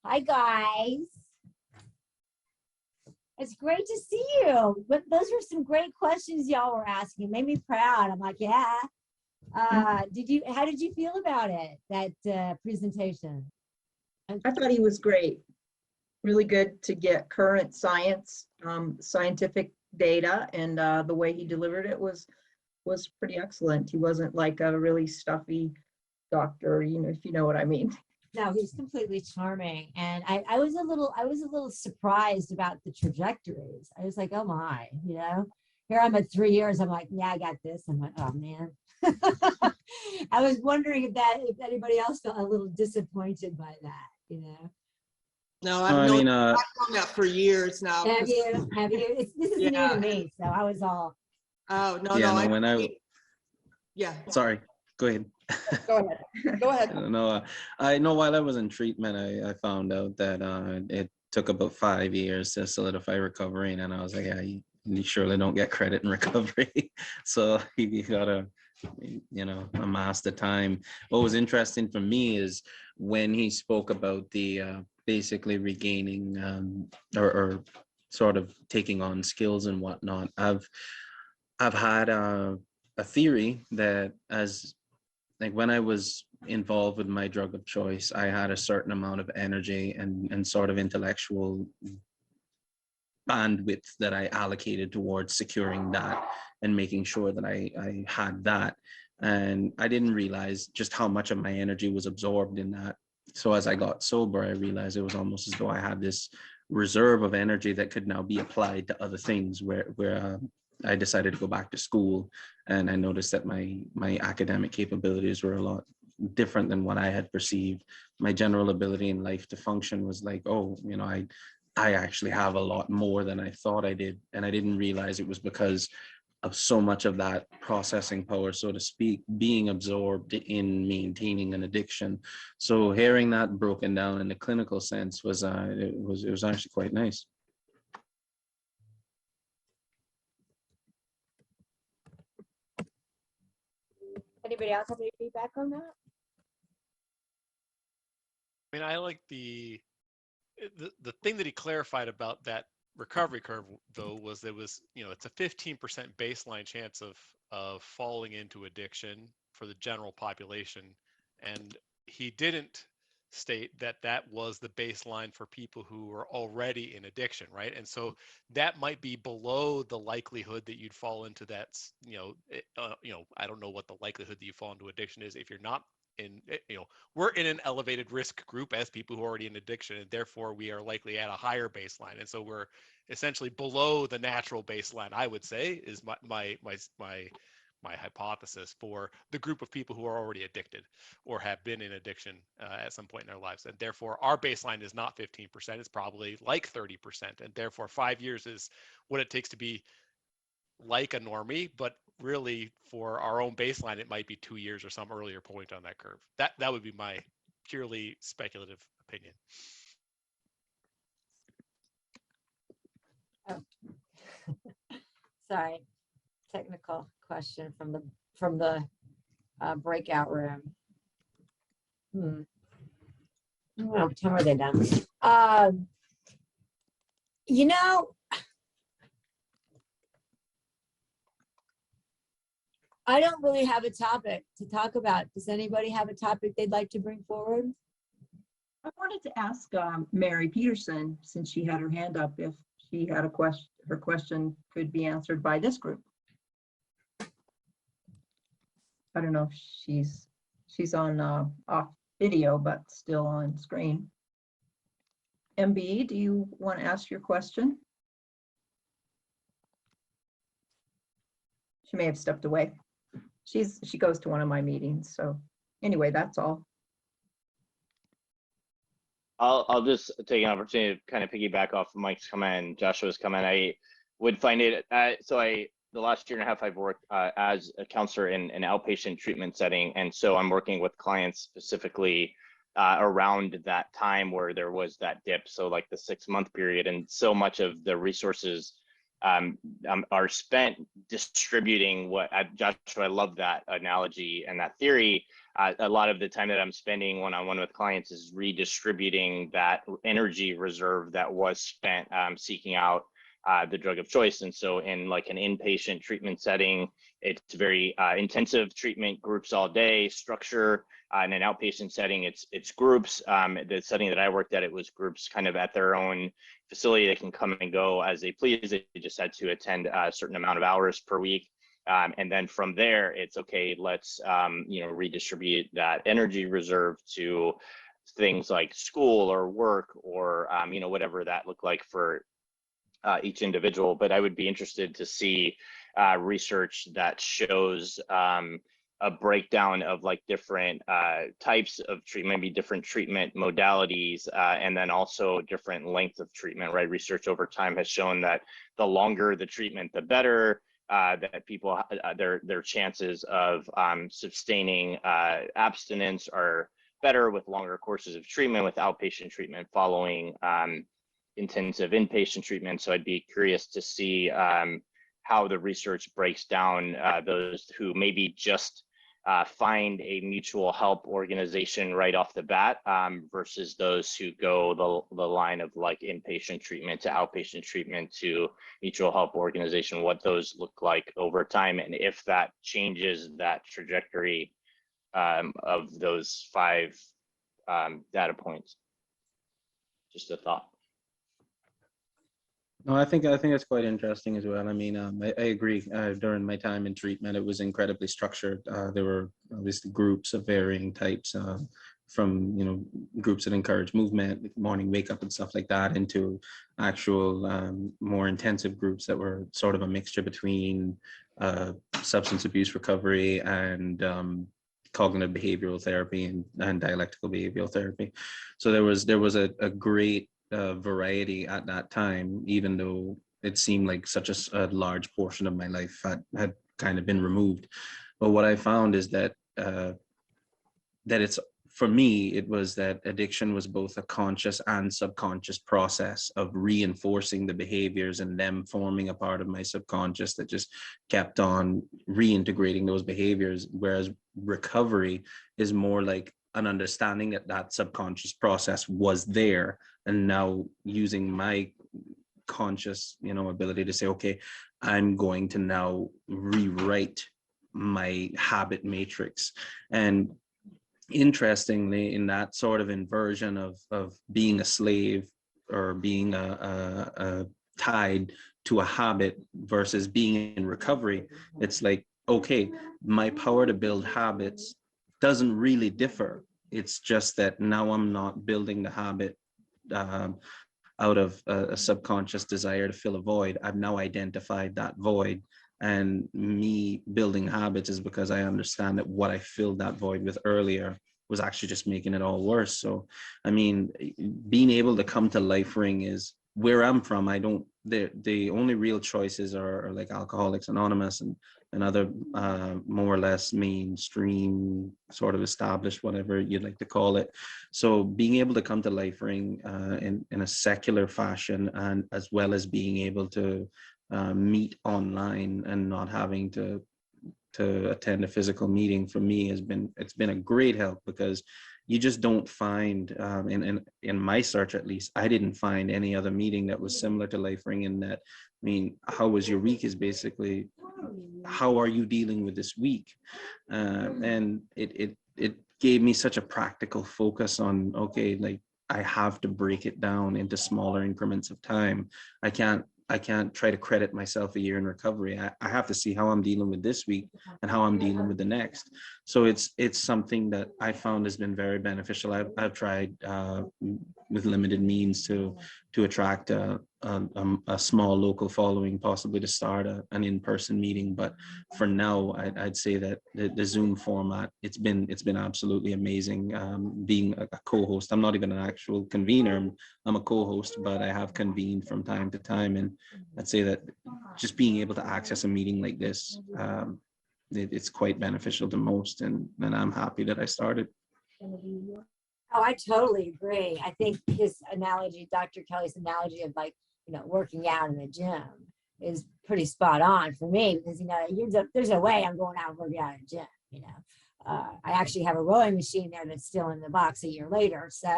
Hi, guys. It's great to see you. But those were some great questions y'all were asking. Made me proud. I'm like, yeah. How did you feel about it, that presentation? I thought he was great. Really good to get current science, scientific data, and the way he delivered it was pretty excellent. He wasn't like a really stuffy doctor, if you know what I mean. No, he's completely charming. And I was a little surprised about the trajectories. I was like, oh my, here I'm at 3 years. I'm like, yeah, I got this. I'm like, oh man. I was wondering if anybody else felt a little disappointed by that. No, I've known that for years now. Have you? This is new to me, so I was all. Oh no, yeah, no. When I yeah. Sorry, go ahead. Go ahead. Go ahead. No, I know while I was in treatment, I found out that it took about 5 years to solidify recovery, and I was like, yeah, you surely don't get credit in recovery. So you gotta, amass the time. What was interesting for me is when he spoke about the basically regaining or sort of taking on skills and whatnot. I've had a theory that when I was involved with my drug of choice, I had a certain amount of energy and sort of intellectual bandwidth that I allocated towards securing that and making sure that I had that. And I didn't realize just how much of my energy was absorbed in that. So as I got sober, I realized it was almost as though I had this reserve of energy that could now be applied to other things where I decided to go back to school, and I noticed that my academic capabilities were a lot different than what I had perceived. My general ability in life to function was like, oh, I actually have a lot more than I thought I did. And I didn't realize it was because of so much of that processing power, so to speak, being absorbed in maintaining an addiction. So hearing that broken down in the clinical sense was actually quite nice. Anybody else have any feedback on that? I mean, I like the thing that he clarified about that recovery curve, though, was it's a 15% baseline chance of falling into addiction for the general population, and he didn't state that was the baseline for people who were already in addiction, right? And so that might be below the likelihood that you'd fall into that. I don't know what the likelihood that you fall into addiction is if you're not we're in an elevated risk group as people who are already in addiction, and therefore we are likely at a higher baseline, and so we're essentially below the natural baseline, I would say, is my hypothesis for the group of people who are already addicted or have been in addiction at some point in their lives. And therefore our baseline is not 15%, it's probably like 30%, and therefore 5 years is what it takes to be like a normie, but really for our own baseline it might be 2 years or some earlier point on that curve. That would be my purely speculative opinion. Oh. Sorry, technical question from the breakout room. Oh, what time are they done? I don't really have a topic to talk about. Does anybody have a topic they'd like to bring forward? I wanted to ask Mary Peterson, since she had her hand up, if she had a question, her question could be answered by this group. I don't know if she's on off video, but still on screen. MB, do you want to ask your question? She may have stepped away. She goes to one of my meetings. So anyway, that's all. I'll just take an opportunity to kind of piggyback off of Mike's comment, Joshua's comment. I would find it, the last year and a half I've worked as a counselor in an outpatient treatment setting. And so I'm working with clients specifically around that time where there was that dip. So like the 6-month period, and so much of the resources are spent distributing Joshua, I love that analogy and that theory a lot of the time that I'm spending one-on-one with clients is redistributing that energy reserve that was spent seeking out the drug of choice. And so in like an inpatient treatment setting, it's very intensive treatment, groups all day structure. In an outpatient setting, it's groups. The setting that I worked at, it was groups kind of at their own facility. They can come and go as they please. They just had to attend a certain amount of hours per week. And then from there, it's okay, let's redistribute that energy reserve to things like school or work or whatever that looked like for each individual. But I would be interested to see research that shows a breakdown of like different types of treatment, maybe different treatment modalities, and then also different lengths of treatment, right? Research over time has shown that the longer the treatment, the better. That people, their chances of sustaining abstinence are better with longer courses of treatment, with outpatient treatment following intensive inpatient treatment. So I'd be curious to see how the research breaks down those who maybe just find a mutual help organization right off the bat versus those who go the line of like inpatient treatment to outpatient treatment to mutual help organization, what those look like over time, and if that changes that trajectory of those 5 data points. Just a thought. No, I think it's quite interesting as well. I mean, I agree. During my time in treatment, it was incredibly structured. There were obviously groups of varying types, from groups that encourage movement, morning wake up and stuff like that, into actual more intensive groups that were sort of a mixture between substance abuse recovery and cognitive behavioral therapy and dialectical behavioral therapy. So there was a great variety at that time, even though it seemed like such a large portion of my life had kind of been removed. But what I found is that it's, for me, it was that addiction was both a conscious and subconscious process of reinforcing the behaviors and them forming a part of my subconscious that just kept on reintegrating those behaviors, whereas recovery is more like an understanding that subconscious process was there, and now using my conscious ability to say, okay, I'm going to now rewrite my habit matrix. And interestingly, in that sort of inversion of being a slave or being tied to a habit versus being in recovery, it's like, okay, my power to build habits doesn't really differ. It's just that now I'm not building the habit out of a subconscious desire to fill a void. I've now identified that void, and me building habits is because I understand that what I filled that void with earlier was actually just making it all worse. So, I mean, being able to come to LifeRing is where I'm from. The only real choices are like Alcoholics Anonymous and other more or less mainstream sort of established, whatever you'd like to call it. So being able to come to LifeRing in a secular fashion, and as well as being able to meet online and not having to attend a physical meeting, for me it's been a great help, because you just don't find in my search, at least, I didn't find any other meeting that was similar to LifeRing, in that, I mean, how was your week is basically, how are you dealing with this week? And it gave me such a practical focus on, okay, like, I have to break it down into smaller increments of time. I can't try to credit myself a year in recovery. I have to see how I'm dealing with this week and how I'm dealing with the next. So it's something that I found has been very beneficial. I've tried with limited means to attract a small local following, possibly to start an in-person meeting. But for now, I'd say that the Zoom format, it's been absolutely amazing. Being a co-host, I'm not even an actual convener. I'm a co-host, but I have convened from time to time, and I'd say that just being able to access a meeting like this, it's quite beneficial to most, and I'm happy that I started. Oh, I totally agree. I think his analogy, Dr. Kelly's analogy of, like, working out in the gym is pretty spot on for me, because, there's no way I'm going out and working out in a gym, I actually have a rowing machine there that's still in the box a year later. So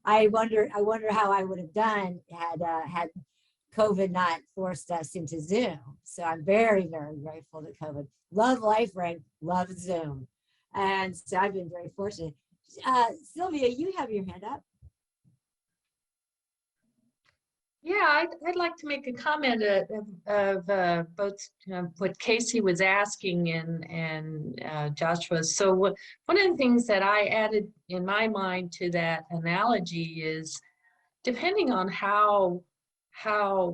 I wonder how I would have done had COVID not forced us into Zoom. So I'm very, very grateful to COVID. Love LifeRank, love Zoom. And so I've been very fortunate. Sylvia, you have your hand up. Yeah, I'd like to make a comment of both what Casey was asking and Joshua. So one of the things that I added in my mind to that analogy is, depending on how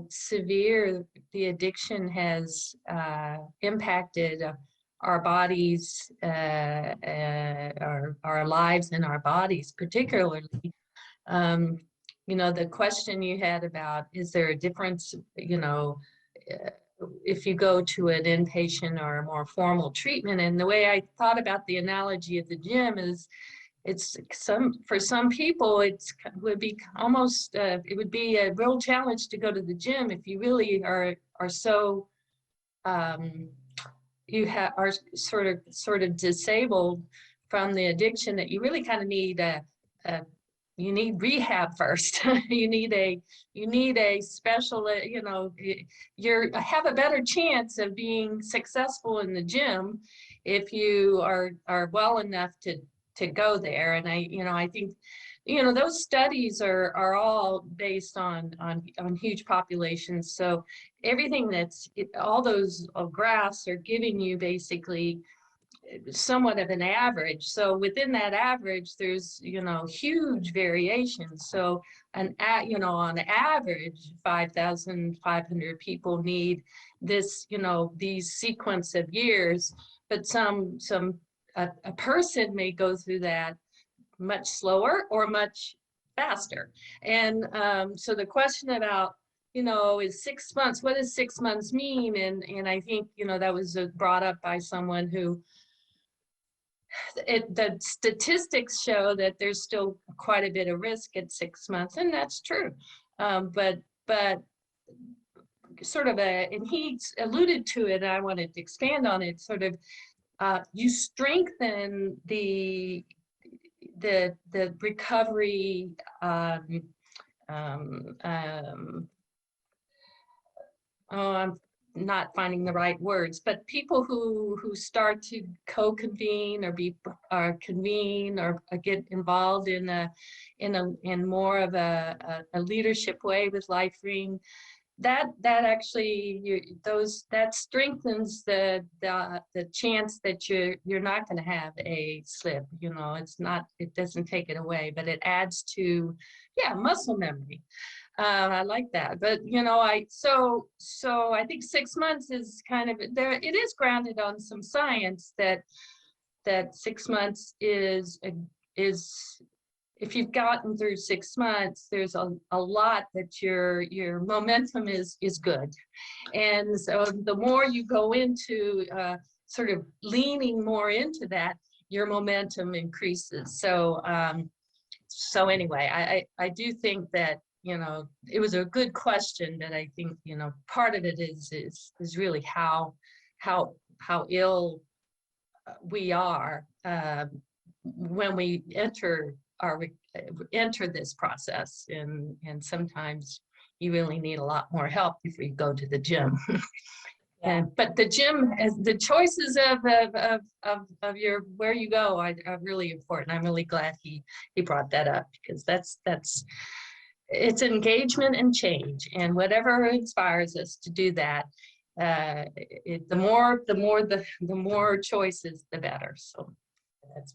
severe the addiction has impacted our bodies, our lives and our bodies particularly. You know, the question you had about, is there a difference, you know, if you go to an inpatient or a more formal treatment? And the way I thought about the analogy of the gym is, for some people, it would be almost, it would be a real challenge to go to the gym if you really are so, are sort of disabled from the addiction that you really kind of need you need rehab first. you need a special, you know, have a better chance of being successful in the gym if you are well enough to go there. And I think, you know, those studies are all based on huge populations. So everything all those graphs are giving you basically somewhat of an average. So within that average, there's, you know, huge variations. So on average, 5,500 people need this, you know, these sequence of years, but a person may go through that much slower or much faster. And so the question about, you know, is 6 months, what does 6 months mean? And I think, you know, that was brought up by someone who, the statistics show that there's still quite a bit of risk at 6 months, and that's true. But sort of and he alluded to it, and I wanted to expand on it, sort of, you strengthen the recovery, I'm not finding the right words, but people who start to co-convene or convene or get involved in more of a leadership way with LifeRing, that actually that strengthens the chance that you're not going to have a slip. You know, it doesn't take it away, but it adds to muscle memory. I like that, but you know, so I think 6 months is kind of there. It is grounded on some science that 6 months is if you've gotten through 6 months, there's a lot that your momentum is good, and so the more you go into sort of leaning more into that, your momentum increases. So anyway, I do think that, you know, it was a good question, but I think, you know, part of it is really how ill we are when we enter this process, and sometimes you really need a lot more help before you go to the gym. But the gym, the choices of your where you go are really important. I'm really glad he brought that up, because it's engagement and change, and whatever inspires us to do that, the more choices, the better. So that's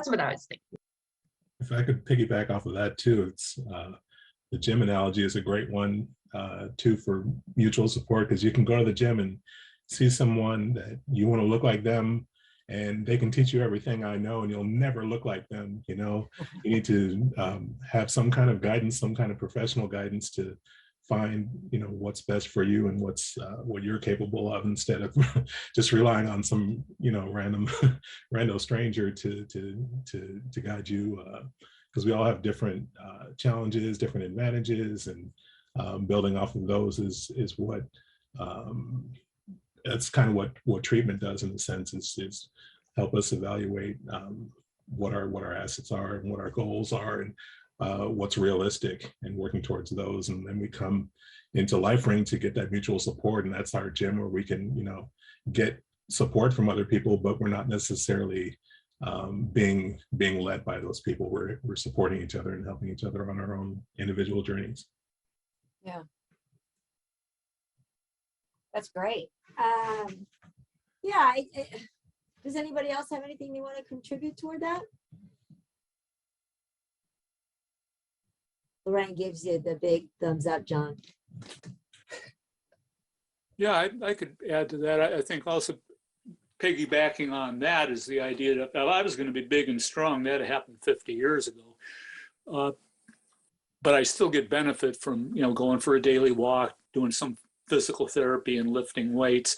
what I was thinking. If I could piggyback off of that too, it's the gym analogy is a great one too, for mutual support, because you can go to the gym and see someone that you want to look like them, and they can teach you everything I know, and you'll never look like them. You know, you need to have some kind of guidance, some kind of professional guidance to find, you know, what's best for you and what you're capable of, instead of just relying on some, you know, random stranger to guide you, because we all have different challenges, different advantages, and building off of those is what that's kind of what treatment does, in a sense, is help us evaluate what our assets are and what our goals are, and what's realistic, and working towards those. And then we come into LifeRing to get that mutual support, and that's our gym where we can, get support from other people, but we're not necessarily being led by those people. We're supporting each other and helping each other on our own individual journeys. Yeah. That's great. Yeah. Does anybody else have anything they want to contribute toward that? Lorraine gives you the big thumbs up, John. Yeah, I could add to that. I think also piggybacking on that is the idea that if I was going to be big and strong, that happened 50 years ago. But I still get benefit from, going for a daily walk, doing some physical therapy and lifting weights.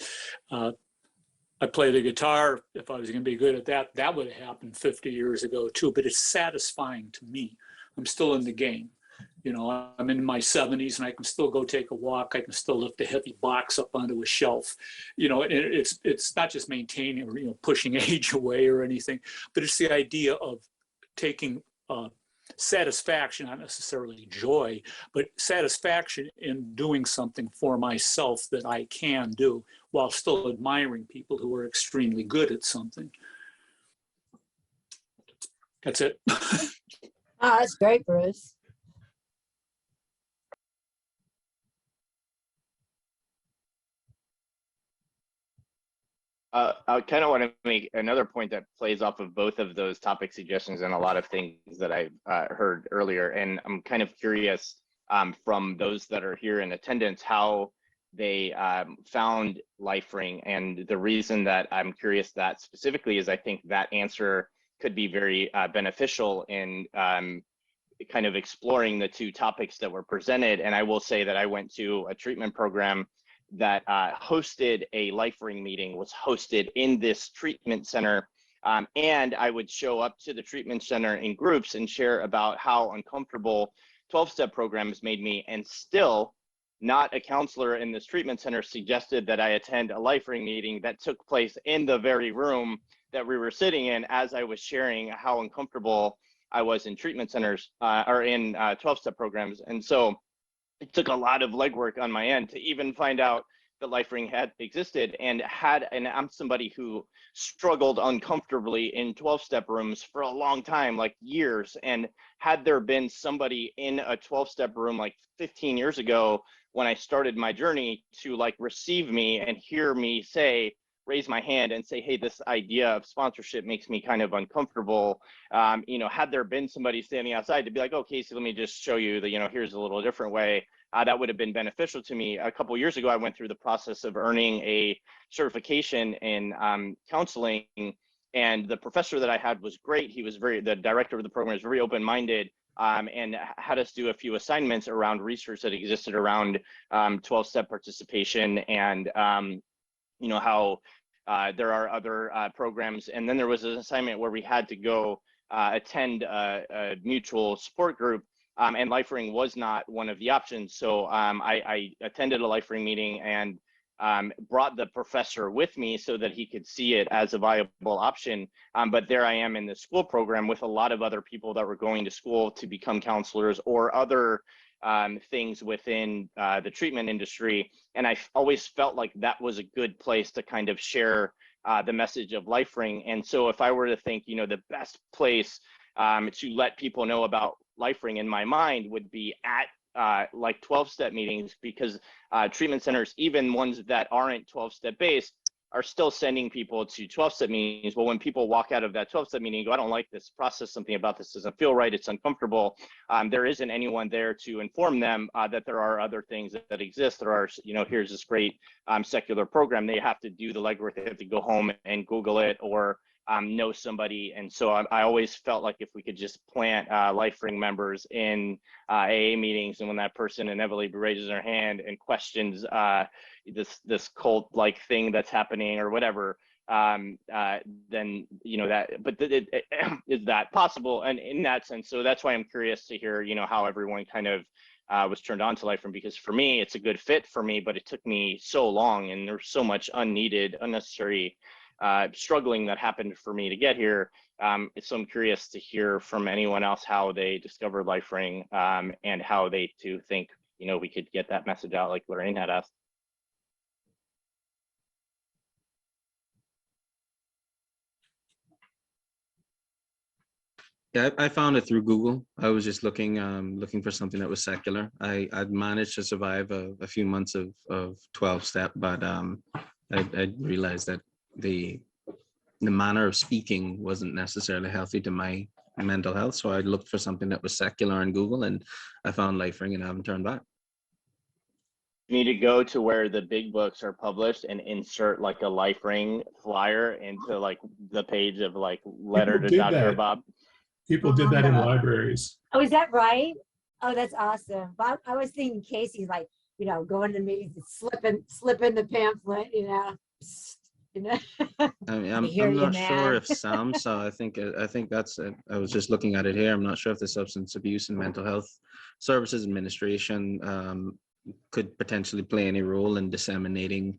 I play the guitar. If I was going to be good at that, that would have happened 50 years ago too, but it's satisfying to me. I'm still in the game. I'm in my 70s and I can still go take a walk. I can still lift a heavy box up onto a shelf. It's not just maintaining or, pushing age away or anything, but it's the idea of taking satisfaction, not necessarily joy, but satisfaction in doing something for myself that I can do while still admiring people who are extremely good at something. That's it. Oh, that's great, Bruce. I kind of want to make another point that plays off of both of those topic suggestions and a lot of things that I've heard earlier. And I'm kind of curious from those that are here in attendance, how they found LifeRing. And the reason that I'm curious that specifically is I think that answer could be very beneficial in kind of exploring the two topics that were presented. And I will say that I went to a treatment program that hosted a LifeRing meeting, was hosted in this treatment center. And I would show up to the treatment center in groups and share about how uncomfortable 12-step programs made me. And still, not a counselor in this treatment center suggested that I attend a LifeRing meeting that took place in the very room that we were sitting in as I was sharing how uncomfortable I was in treatment centers or in 12-step programs. And so it took a lot of legwork on my end to even find out that LifeRing had existed, and I'm somebody who struggled uncomfortably in 12-step rooms for a long time, like years. And had there been somebody in a 12-step room like 15 years ago when I started my journey to like receive me and hear me raise my hand and say, hey, this idea of sponsorship makes me kind of uncomfortable. Had there been somebody standing outside to be like, oh, Casey, let me just show you that, here's a little different way, that would have been beneficial to me. A couple of years ago, I went through the process of earning a certification in counseling, and the professor that I had was great. He was the director of the program was very open-minded, and had us do a few assignments around research that existed around 12-step participation and how there are other programs. And then there was an assignment where we had to go attend a mutual support group, and LifeRing was not one of the options. So I attended a LifeRing meeting and brought the professor with me so that he could see it as a viable option. But there I am in the school program with a lot of other people that were going to school to become counselors or other things within the treatment industry. And I always felt like that was a good place to kind of share the message of LifeRing. And so if I were to think, the best place to let people know about LifeRing in my mind would be at like 12-step meetings, because treatment centers, even ones that aren't 12-step based, are still sending people to 12-step meetings. But when people walk out of that 12-step meeting and go, I don't like this process, something about this doesn't feel right, it's uncomfortable, there isn't anyone there to inform them that there are other things that exist. There are, here's this great secular program. They have to do the legwork. They have to go home and Google it or know somebody. And so I always felt like if we could just plant LifeRing members in AA meetings, and when that person inevitably raises their hand and questions this cult-like thing that's happening or whatever, then is that possible? And in that sense, so that's why I'm curious to hear how everyone kind of was turned on to LifeRing, because for me it's a good fit for me, but it took me so long, and there's so much unneeded, unnecessary struggling that happened for me to get here. So I'm curious to hear from anyone else how they discovered LifeRing, and how they too think, you know, we could get that message out like Lorraine had asked. Yeah, I found it through Google. I was just looking for something that was secular. I'd managed to survive a few months of 12-step, but I realized that the manner of speaking wasn't necessarily healthy to my mental health. So I looked for something that was secular on Google, and I found LifeRing, and I haven't turned back. You need to go to where the big books are published and insert like a LifeRing flyer into like the page of like letter People to did Dr. that. Bob. People did that in libraries. Oh, is that right? Oh, that's awesome. But I was thinking Casey's like, you know, going to meetings and slipping the pamphlet, you know. You know? I mean, I hear I'm you, not sure man. if SAMHSA, I think that's it. I was just looking at it here. I'm not sure if the Substance Abuse and Mental Health Services Administration could potentially play any role in disseminating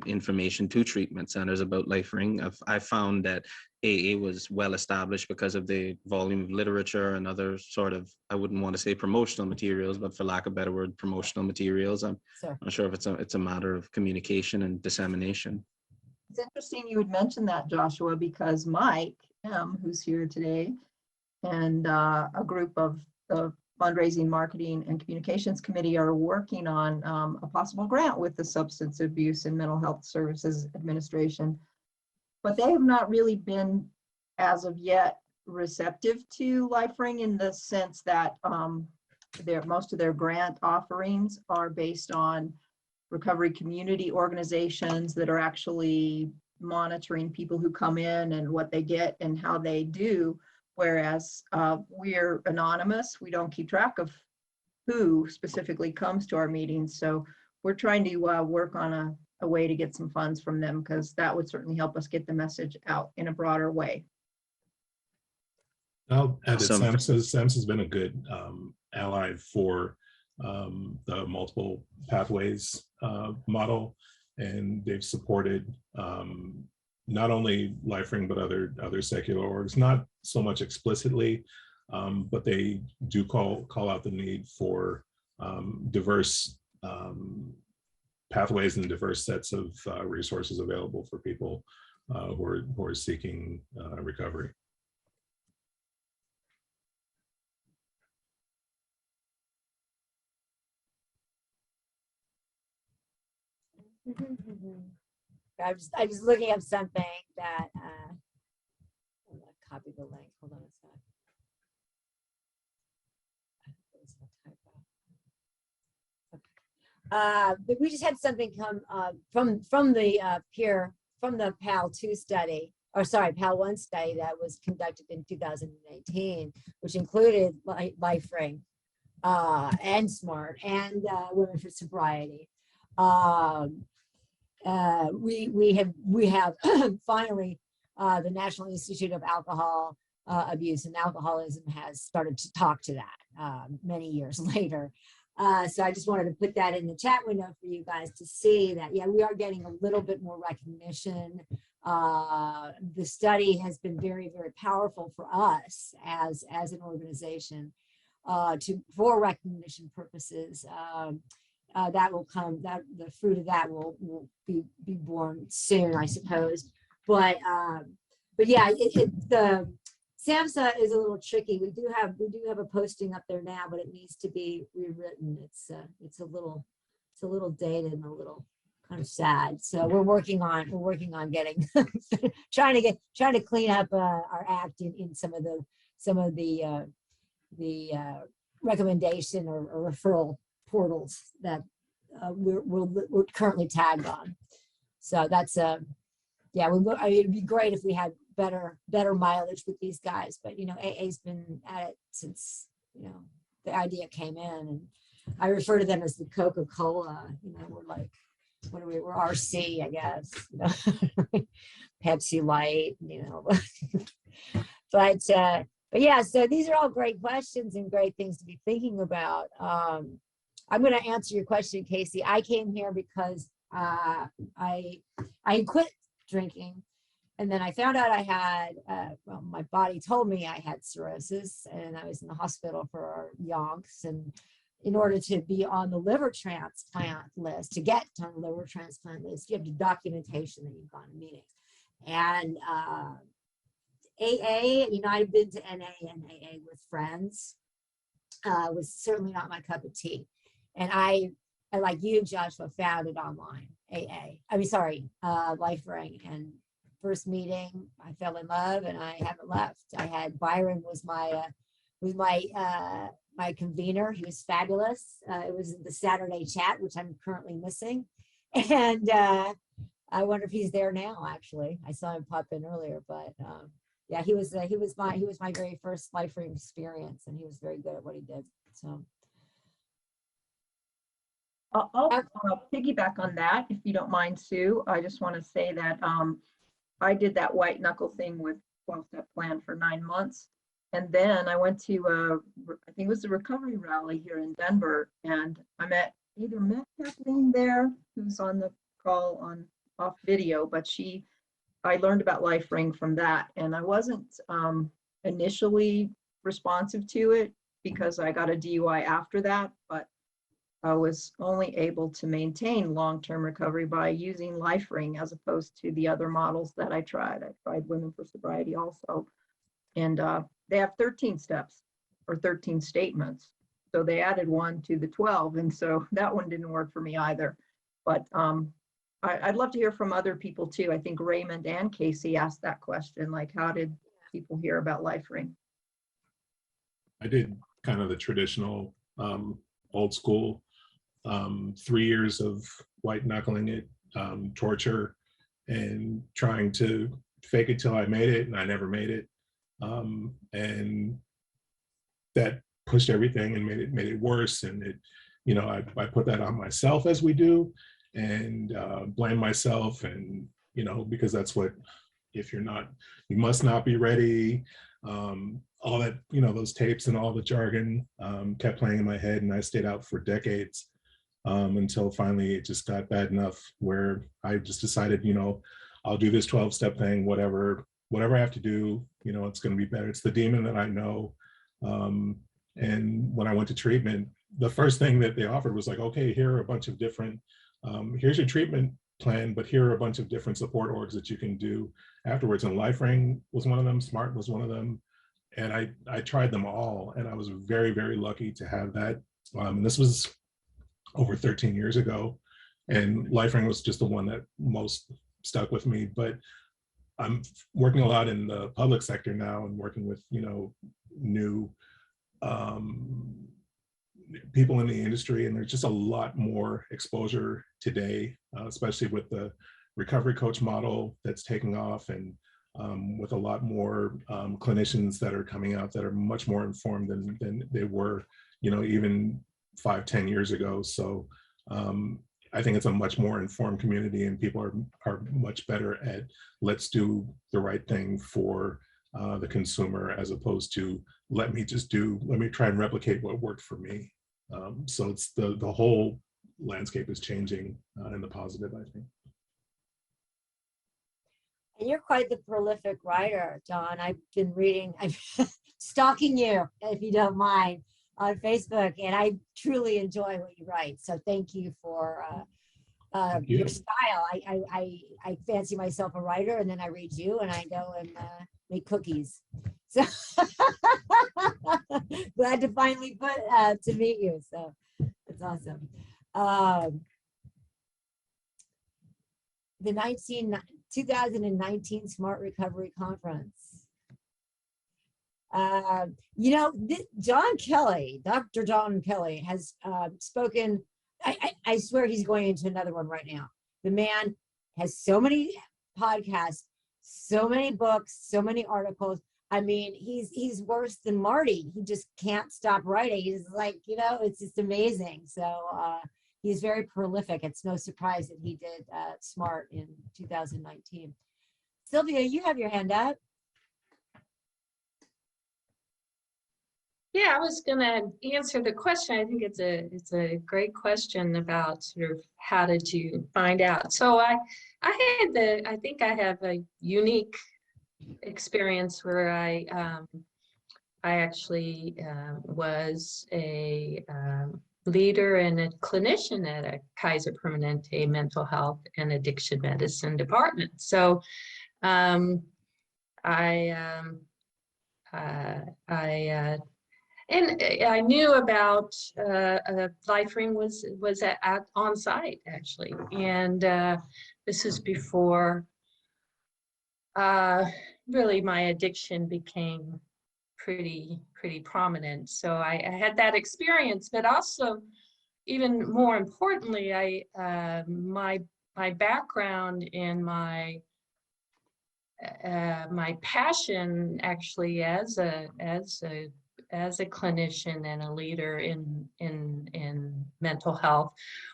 information to treatment centers about LifeRing. I found that AA was well established because of the volume of literature and other sort of, I wouldn't want to say promotional materials, but for lack of a better word, promotional materials. I'm Sure. not sure if it's a matter of communication and dissemination. It's interesting you would mention that, Joshua, because Mike M., who's here today, and a group of the Fundraising, Marketing, and Communications Committee are working on a possible grant with the Substance Abuse and Mental Health Services Administration. But they have not really been, as of yet, receptive to LifeRing in the sense that most of their grant offerings are based on recovery community organizations that are actually monitoring people who come in and what they get and how they do. Whereas we're anonymous, we don't keep track of who specifically comes to our meetings. So we're trying to work on a way to get some funds from them, because that would certainly help us get the message out in a broader way. I'll add that Awesome. SAMHSA's been a good ally for the multiple pathways model, and they've supported not only LifeRing but other secular orgs, not so much explicitly, but they do call out the need for diverse pathways and diverse sets of resources available for people who are seeking recovery. I'm just looking up something that I'm gonna copy the link. Hold on a sec. But we just had something come from the PAL-2 study, or sorry, PAL-1 study that was conducted in 2018, which included LifeRing and SMART and Women for Sobriety. We have finally the National Institute of Alcohol Abuse and Alcoholism has started to talk to that many years later. So I just wanted to put that in the chat window for you guys to see that, yeah, we are getting a little bit more recognition. The study has been very, very powerful for us as an organization for recognition purposes. That will come, that the fruit of that will be born soon, I suppose. But yeah, the SAMHSA is a little tricky. We do have a posting up there now, but it needs to be rewritten. It's a little dated and a little kind of sad. So we're working on getting trying to clean up our act in some of the recommendation or referral portals that we're currently tagged on. So that's yeah, it'd be great if we had better mileage with these guys, but you know, AA's been at it since, you know, the idea came in, and I refer to them as the Coca-Cola. You know, we're like, what are we? We're RC, I guess. You know? Pepsi Light, you know. But yeah, so these are all great questions and great things to be thinking about. I'm going to answer your question, Casey. I came here because I quit drinking And then I found out I had, well, my body told me I had cirrhosis, and I was in the hospital for yonks. And in order to be on the liver transplant list, to get on the liver transplant list, you have to documentation that you've gone to meetings. And AA, you know, I've been to NA and AA with friends, was certainly not my cup of tea. And I like you, Joshua, found it online, AA. I mean, sorry, LifeRing. And first meeting, I fell in love, and I haven't left. I had Byron was my my convener. He was fabulous. It was the Saturday chat, which I'm currently missing, and I wonder if he's there now. Actually, I saw him pop in earlier, but yeah, he was my very first LifeRing experience, and he was very good at what he did. So. I'll piggyback on that, if you don't mind, Sue. I just want to say that I did that white knuckle thing with 12-step plan for 9 months. And then I went to, I think it was the recovery rally here in Denver. And I met Kathleen there, who's on the call off video, but I learned about LifeRing from that. And I wasn't initially responsive to it because I got a DUI after that, but I was only able to maintain long-term recovery by using LifeRing as opposed to the other models that I tried. I tried Women for Sobriety also. And they have 13 steps or 13 statements. So they added one to the 12. And so that one didn't work for me either. But I'd love to hear from other people too. I think Raymond and Casey asked that question, like, how did people hear about LifeRing? I did kind of the traditional old school 3 years of white knuckling it, torture, and trying to fake it till I made it, and I never made it. And that pushed everything and made it worse. And it, you know, I put that on myself, as we do, and blame myself, and you know, because that's what, if you're not, you must not be ready. All that, you know, those tapes and all the jargon kept playing in my head, and I stayed out for decades. Until finally it just got bad enough where I just decided, you know, I'll do this 12-step thing, whatever I have to do, you know, it's going to be better. It's the demon that I know. And when I went to treatment, the first thing that they offered was like, okay, here are a bunch of different, here's your treatment plan, but here are a bunch of different support orgs that you can do afterwards. And LifeRing was one of them, SMART was one of them. And I tried them all, and I was very, very lucky to have that. And this was over 13 years ago, and LifeRing was just the one that most stuck with me. But I'm working a lot in the public sector now, and working with, you know, new people in the industry, and there's just a lot more exposure today, especially with the recovery coach model that's taking off, and with a lot more clinicians that are coming out that are much more informed than they were, you know, even 5-10 years ago. So I think it's a much more informed community, and people are much better at, let's do the right thing for the consumer, as opposed to let me try and replicate what worked for me. So it's the whole landscape is changing in the positive, I think. And you're quite the prolific writer, Don. I've been reading, I'm stalking you, if you don't mind, on Facebook, and I truly enjoy what you write. So thank you for your style. I fancy myself a writer, and then I read you, and I go and make cookies. So glad to finally to meet you. So that's awesome. The 2019 Smart Recovery Conference. You know, John Kelly, Dr. John Kelly has spoken. I swear he's going into another one right now. The man has so many podcasts, so many books, so many articles. I mean, he's worse than Marty. He just can't stop writing. He's like, you know, it's just amazing. So he's very prolific. It's no surprise that he did SMART in 2019. Sylvia, you have your hand up. Yeah, I was gonna answer the question. I think it's a great question about sort of how did you find out? So I think I have a unique experience where I actually was a leader and a clinician at a Kaiser Permanente mental health and addiction medicine department. So um, I and I knew about LifeRing was at on site actually, and this is before really my addiction became pretty prominent. So I had that experience, but also even more importantly, my background and my passion actually as a clinician and a leader in mental health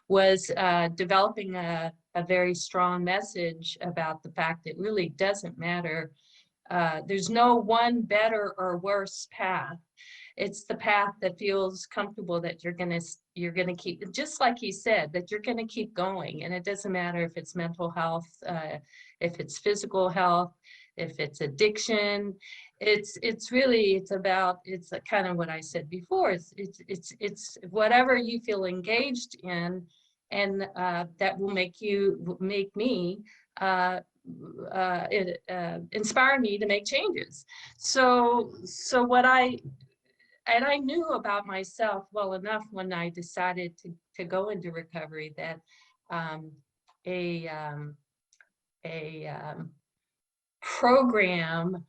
was developing a very strong message about the fact that it really doesn't matter. There's no one better or worse path. It's the path that feels comfortable that you're gonna keep, just like he said, that you're gonna keep going. And it doesn't matter if it's mental health, if it's physical health, if it's addiction. It's really it's kind of what I said before. It's whatever you feel engaged in, and that will make me inspire me to make changes. So I knew about myself well enough when I decided to go into recovery that a program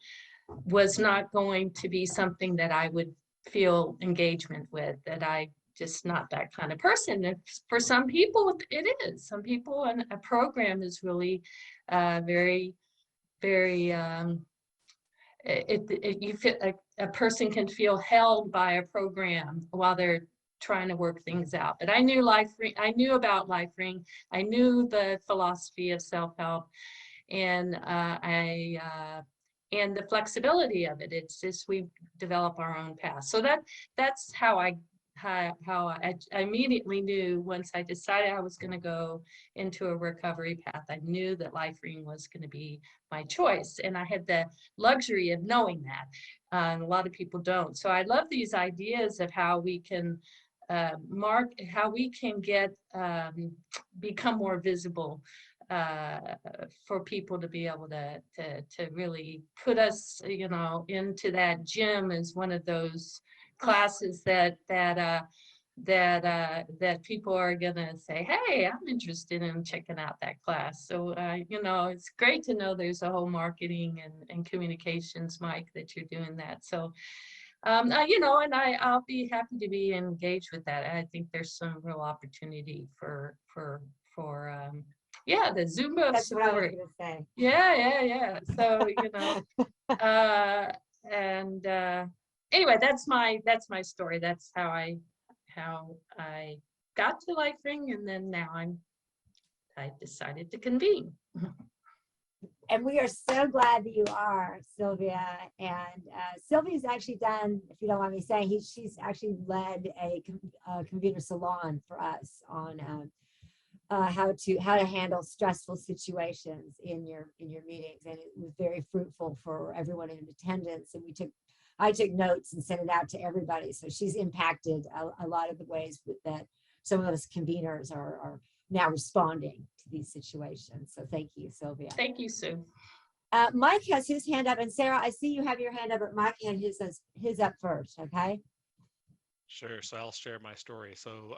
was not going to be something that I would feel engagement with, that I just not that kind of person. And for some people, it is. Some people, and a program is really very, very, you feel like a person can feel held by a program while they're trying to work things out. But I knew LifeRing, I knew about LifeRing, I knew the philosophy of self-help, and and the flexibility of it. It's just we develop our own path. So that's how I immediately knew once I decided I was going to go into a recovery path. I knew that LifeRing was going to be my choice, and I had the luxury of knowing that. A lot of people don't. So I love these ideas of how we can how we can get become more visible for people to be able to really put us, you know, into that gym as one of those classes that people are gonna say, hey, I'm interested in checking out that class. So you know, it's great to know there's a whole marketing and communications, Mike, that you're doing that. So you know, and I'll be happy to be engaged with that. I think there's some real opportunity for yeah, the Zumba That's what I was support. gonna say. Yeah. So, you know, anyway, that's my story. That's how I got to LifeRing, and then now I decided to convene. And we are so glad that you are, Sylvia. And Sylvia's actually done, if you don't mind me saying, she's actually led a computer salon for us on how to handle stressful situations in your meetings, and it was very fruitful for everyone in attendance. And I took notes and sent it out to everybody. So she's impacted a lot of the ways that some of us conveners are now responding to these situations. So thank you, Sylvia. Thank you, Sue. Mike has his hand up, and Sarah, I see you have your hand up, but Mike had his up first. Okay. Sure. So I'll share my story. So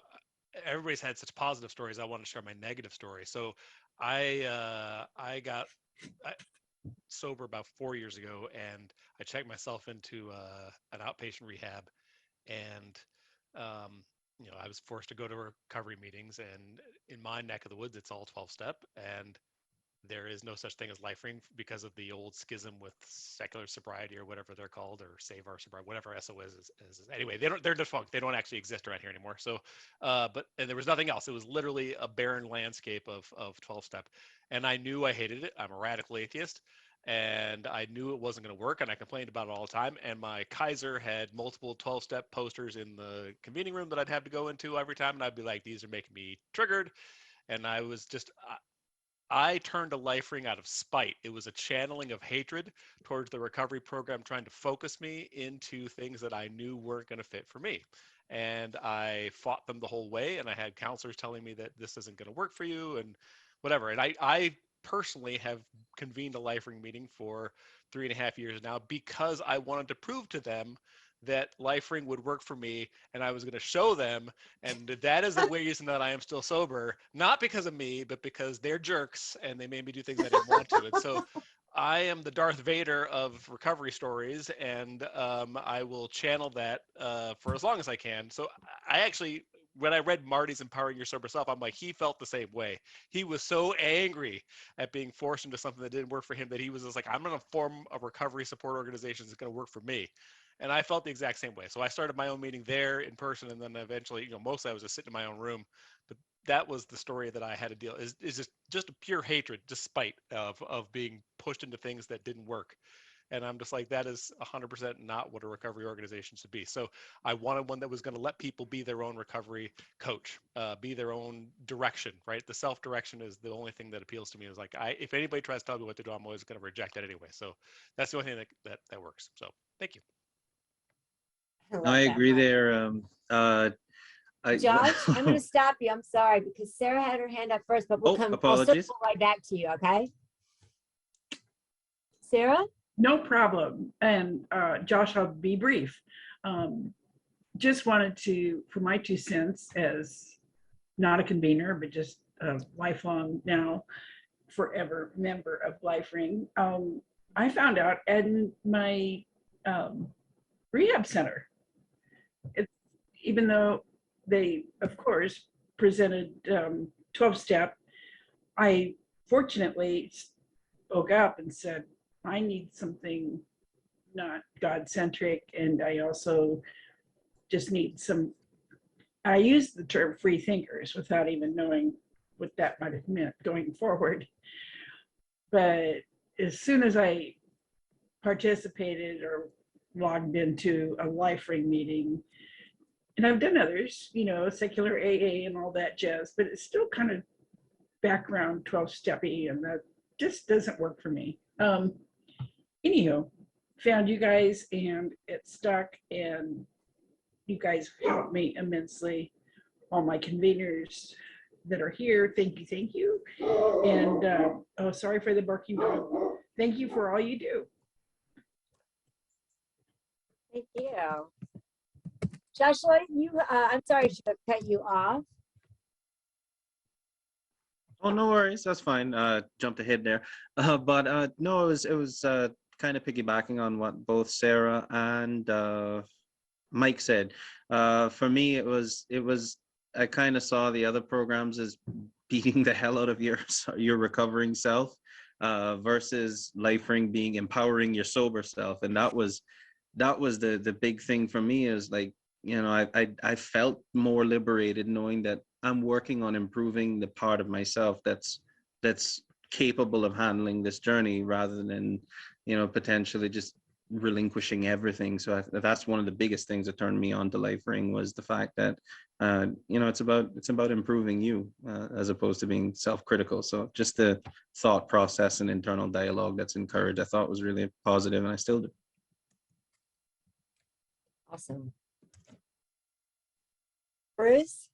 everybody's had such positive stories. I want to share my negative story. So I got sober about 4 years ago, and I checked myself into an outpatient rehab, and you know, I was forced to go to recovery meetings, and in my neck of the woods, it's all 12-step, and there is no such thing as LifeRing because of the old schism with secular sobriety or whatever they're called, or Save Our Sobriety, whatever SO is. Anyway, they're defunct. They don't actually exist around here anymore. So, and there was nothing else. It was literally a barren landscape of 12-step, and I knew I hated it. I'm a radical atheist, and I knew it wasn't going to work, and I complained about it all the time. And my Kaiser had multiple 12-step posters in the convening room that I'd have to go into every time, and I'd be like, these are making me triggered. And I was just, I turned to LifeRing out of spite. It was a channeling of hatred towards the recovery program, trying to focus me into things that I knew weren't going to fit for me. And I fought them the whole way. And I had counselors telling me that this isn't going to work for you and whatever. And I personally have convened a LifeRing meeting for 3.5 years now because I wanted to prove to them that LifeRing would work for me, and I was going to show them. And that is the reason that I am still sober, not because of me, but because they're jerks and they made me do things I didn't want to. And so I am the Darth Vader of recovery stories, and I will channel that for as long as I can. So I actually, when I read Marty's Empowering Your Sober Self, I'm like, he felt the same way. He was so angry at being forced into something that didn't work for him that he was just like, I'm going to form a recovery support organization that's going to work for me. And I felt the exact same way. So I started my own meeting there in person, and then eventually, mostly I was just sitting in my own room. But that was the story that I had to deal is just a pure hatred, just spite of being pushed into things that didn't work. And I'm just like, that is 100% not what a recovery organization should be. So I wanted one that was going to let people be their own recovery coach, be their own direction, right? The self-direction is the only thing that appeals to me. Is like, if anybody tries to tell me what to do, I'm always going to reject it anyway. So that's the only thing that works. So thank you. love I that, agree Mike. there. Josh, I'm going to stop you. I'm sorry because Sarah had her hand up first, but we'll Oh, I'll apologies. circle right back to you. Okay, Sarah. No problem. And Josh, I'll be brief. Just wanted to, for my 2 cents as not a convener, but just a lifelong now, forever member of LifeRing, I found out at my rehab center, even though they, of course, presented 12-step, I fortunately spoke up and said, I need something not God-centric, and I also just need some, I use the term free thinkers without even knowing what that might have meant going forward. But as soon as I participated or logged into a LifeRing meeting, and I've done others, secular AA and all that jazz, but it's still kind of background 12-steppy, and that just doesn't work for me. Anyhow, found you guys and it stuck, and you guys helped me immensely. All my conveners that are here, thank you. And oh, sorry for the barking dog. Thank you for all you do. Thank you. Joshua, I'm sorry to cut you off. Oh, no worries. That's fine. Jumped ahead there. But no, it was kind of piggybacking on what both Sarah and Mike said. For me, it was I kind of saw the other programs as beating the hell out of your recovering self versus LifeRing being empowering your sober self. And that was the big thing for me, is like, I felt more liberated knowing that I'm working on improving the part of myself that's capable of handling this journey, rather than, potentially just relinquishing everything. So that's one of the biggest things that turned me on to LifeRing, was the fact that, it's about improving you as opposed to being self-critical. So just the thought process and internal dialogue that's encouraged, I thought was really positive, and I still do. Awesome. Bruce,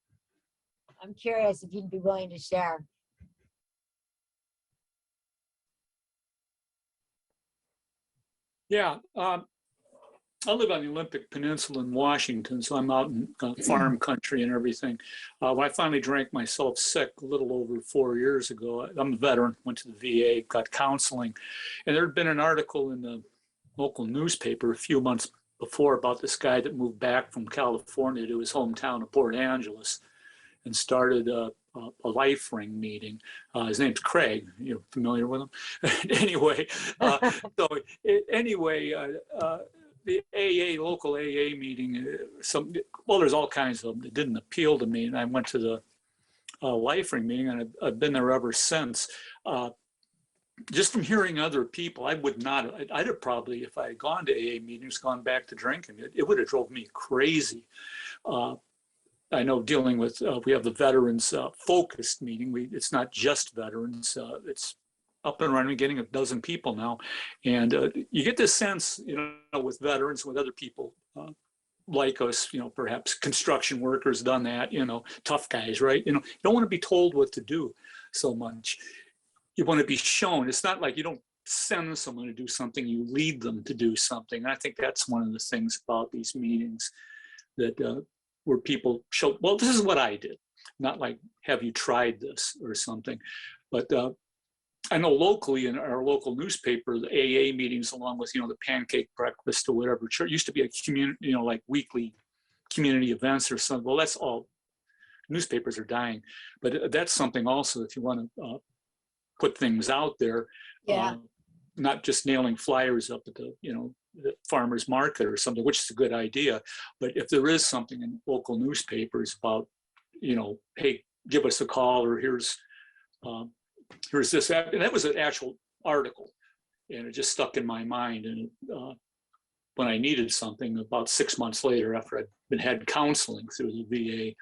I'm curious if you'd be willing to share. Yeah, I live on the Olympic Peninsula in Washington, so I'm out in farm country and everything. I finally drank myself sick a little over 4 years ago. I'm a veteran, went to the VA, got counseling, and there had been an article in the local newspaper a few months before about this guy that moved back from California to his hometown of Port Angeles and started a LifeRing meeting. His name's Craig. You're familiar with him? Anyway, the AA, local AA meeting, there's all kinds of them that didn't appeal to me. And I went to the LifeRing meeting, and I've been there ever since. just from hearing other people, I would not, I'd have probably, if I had gone to AA meetings, gone back to drinking. It would have drove me crazy. I know dealing with, we have the veterans focused meeting. It's not just veterans. It's up and running, getting a dozen people now. And you get this sense, with veterans, with other people like us, perhaps construction workers done that, tough guys, right? You don't want to be told what to do so much. You want to be shown. It's not like you don't send someone to do something, you lead them to do something. And I think that's one of the things about these meetings that where people show, well, this is what I did. Not like, have you tried this or something? But I know locally in our local newspaper, the AA meetings, along with, the pancake breakfast or whatever, it used to be a community, like weekly community events or something. Well, that's all, newspapers are dying. But that's something also, if you want to put things out there, Yeah. Not just nailing flyers up at the, the farmer's market or something, which is a good idea. But if there is something in local newspapers about, hey, give us a call, or here's this, and that was an actual article, and it just stuck in my mind. And when I needed something about 6 months later, after I'd had counseling through the VA,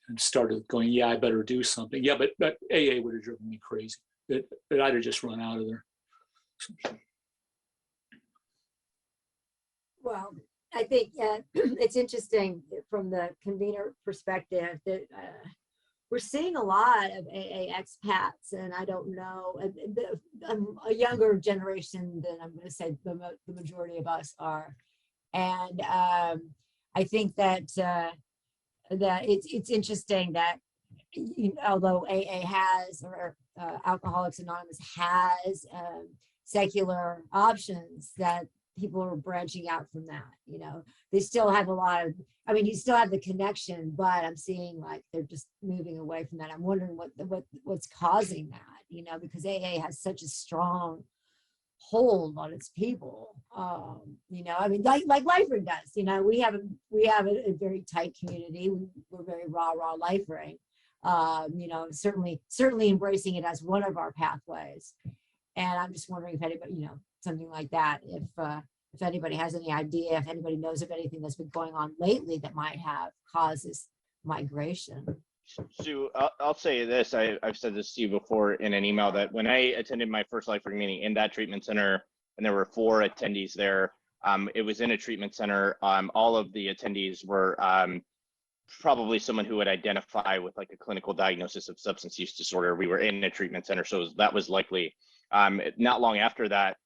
and started going, yeah, I better do something. Yeah, but AA would have driven me crazy. I'd have just run out of there. Well, I think it's interesting from the convener perspective that we're seeing a lot of AA expats, and I don't know, a younger generation than I'm going to say the majority of us are. And I think that that it's interesting that although AA has, or Alcoholics Anonymous has secular options, that people are branching out from that. They still have a lot of, you still have the connection, but I'm seeing like they're just moving away from that. I'm wondering what's causing that, because AA has such a strong hold on its people. Like Lifering does. We have a very tight community. We're very raw Lifering. Certainly embracing it as one of our pathways. And I'm just wondering if anybody, something like that, if anybody has any idea, if anybody knows of anything that's been going on lately that might have caused this migration. Sue, I'll say this. I've said this to you before in an email, that when I attended my first Lifering meeting in that treatment center, and there were 4 attendees there, it was in a treatment center. All of the attendees were probably someone who would identify with like a clinical diagnosis of substance use disorder. We were in a treatment center, so that was likely. Not long after that,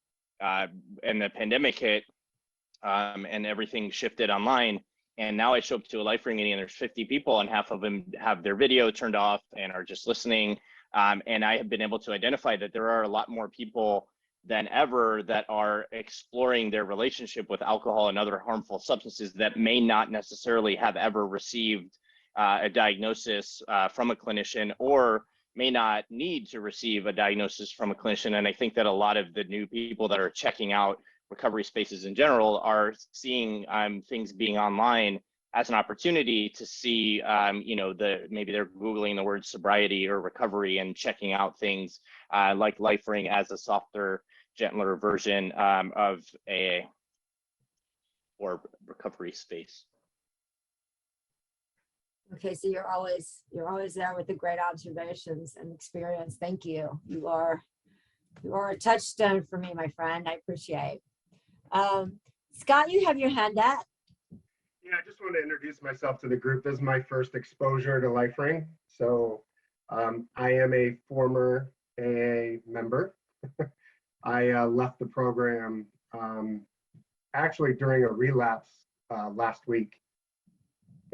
and the pandemic hit, and everything shifted online. And now I show up to a Lifering meeting and there's 50 people, and half of them have their video turned off and are just listening. And I have been able to identify that there are a lot more people than ever that are exploring their relationship with alcohol and other harmful substances that may not necessarily have ever received a diagnosis from a clinician, or may not need to receive a diagnosis from a clinician. And I think that a lot of the new people that are checking out recovery spaces in general are seeing things being online as an opportunity to see, maybe they're Googling the word sobriety or recovery and checking out things like Lifering as a softer, gentler version of AA or recovery space. Okay, so you're always there with the great observations and experience. Thank you. You are a touchstone for me, my friend. I appreciate. Scott, you have your hand up. Yeah, I just want to introduce myself to the group. This is my first exposure to Lifering. So I am a former AA member. I left the program actually during a relapse last week,